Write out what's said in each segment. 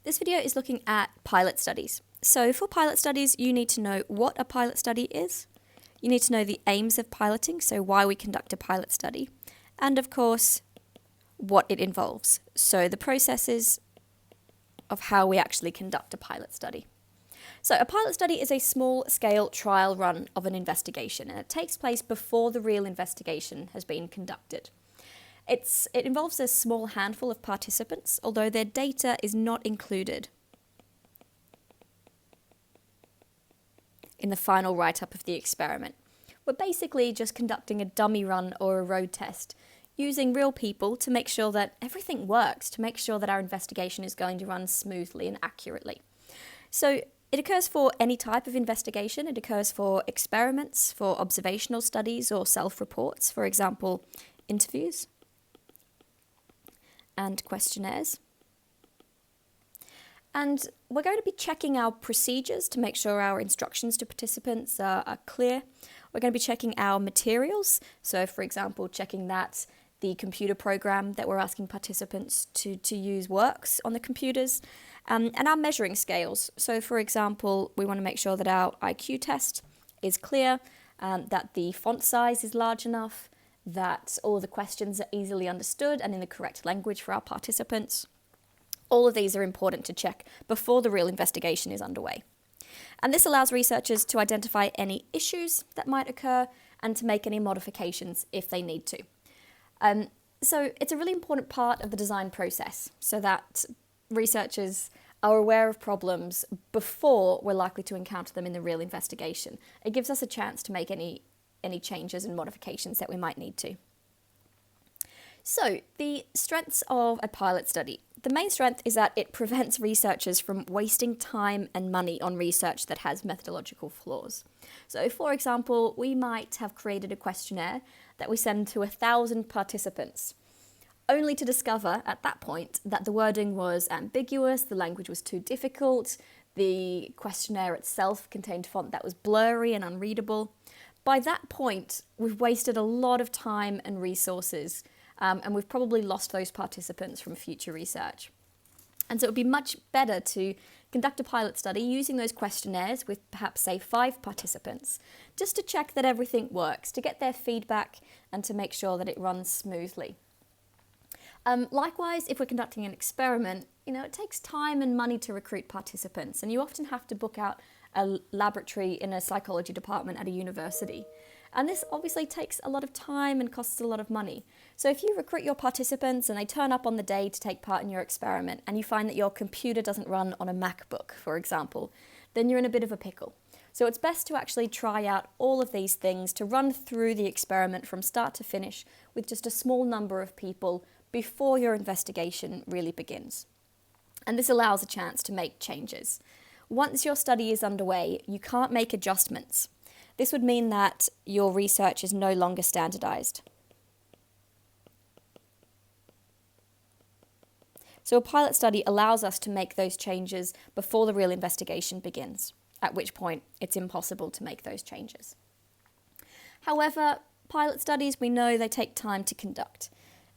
This video is looking at pilot studies. So for pilot studies, you need to know what a pilot study is. You need to know the aims of piloting, so why we conduct a pilot study. And of course, what it involves. So the processes of how we actually conduct a pilot study. So a pilot study is a small-scale trial run of an investigation, and it takes place before the real investigation has been conducted. It involves a small handful of participants, although their data is not included in the final write-up of the experiment. We're basically just conducting a dummy run or a road test, using real people to make sure that everything works, to make sure that our investigation is going to run smoothly and accurately. So it occurs for any type of investigation. It occurs for experiments, for observational studies or self-reports, for example, interviews and questionnaires. And we're going to be checking our procedures to make sure our instructions to participants are clear. We're going to be checking our materials. So for example, checking that the computer program that we're asking participants to use works on the computers, and our measuring scales. So for example, we want to make sure that our IQ test is clear, that the font size is large enough, that all of the questions are easily understood and in the correct language for our participants. All of these are important to check before the real investigation is underway. And this allows researchers to identify any issues that might occur and to make any modifications if they need to. So it's a really important part of the design process so that researchers are aware of problems before we're likely to encounter them in the real investigation. It gives us a chance to make any changes and modifications that we might need to. So the strengths of a pilot study. The main strength is that it prevents researchers from wasting time and money on research that has methodological flaws. So for example, we might have created a questionnaire that we send to 1,000 participants, only to discover at that point that the wording was ambiguous, the language was too difficult, the questionnaire itself contained font that was blurry and unreadable. By that point, we've wasted a lot of time and resources, and we've probably lost those participants from future research. And so it would be much better to conduct a pilot study using those questionnaires with perhaps, say, 5 participants, just to check that everything works, to get their feedback and to make sure that it runs smoothly. Likewise, if we're conducting an experiment, it takes time and money to recruit participants, and you often have to book out a laboratory in a psychology department at a university. And this obviously takes a lot of time and costs a lot of money. So if you recruit your participants and they turn up on the day to take part in your experiment and you find that your computer doesn't run on a MacBook, for example, then you're in a bit of a pickle. So it's best to actually try out all of these things to run through the experiment from start to finish with just a small number of people before your investigation really begins. And this allows a chance to make changes. Once your study is underway, you can't make adjustments. This would mean that your research is no longer standardized. So a pilot study allows us to make those changes before the real investigation begins, at which point it's impossible to make those changes. However, pilot studies, we know they take time to conduct.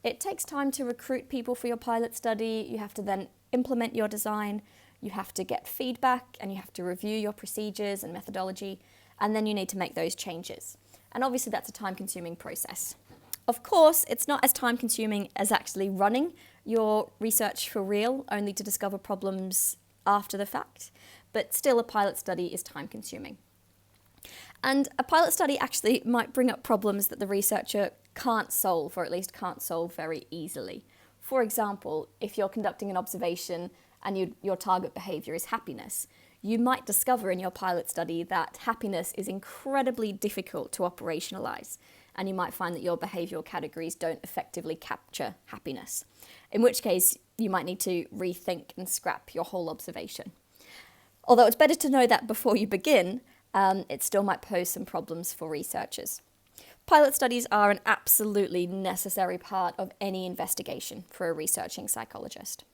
It takes time to recruit people for your pilot study. You have to then implement your design. You have to get feedback and you have to review your procedures and methodology, and then you need to make those changes. And obviously that's a time-consuming process. Of course, it's not as time-consuming as actually running your research for real, only to discover problems after the fact, but still a pilot study is time-consuming. And a pilot study actually might bring up problems that the researcher can't solve, or at least can't solve very easily. For example, if you're conducting an observation and your target behavior is happiness, you might discover in your pilot study that happiness is incredibly difficult to operationalize, and you might find that your behavioral categories don't effectively capture happiness, in which case you might need to rethink and scrap your whole observation. Although it's better to know that before you begin, it still might pose some problems for researchers. Pilot studies are an absolutely necessary part of any investigation for a researching psychologist.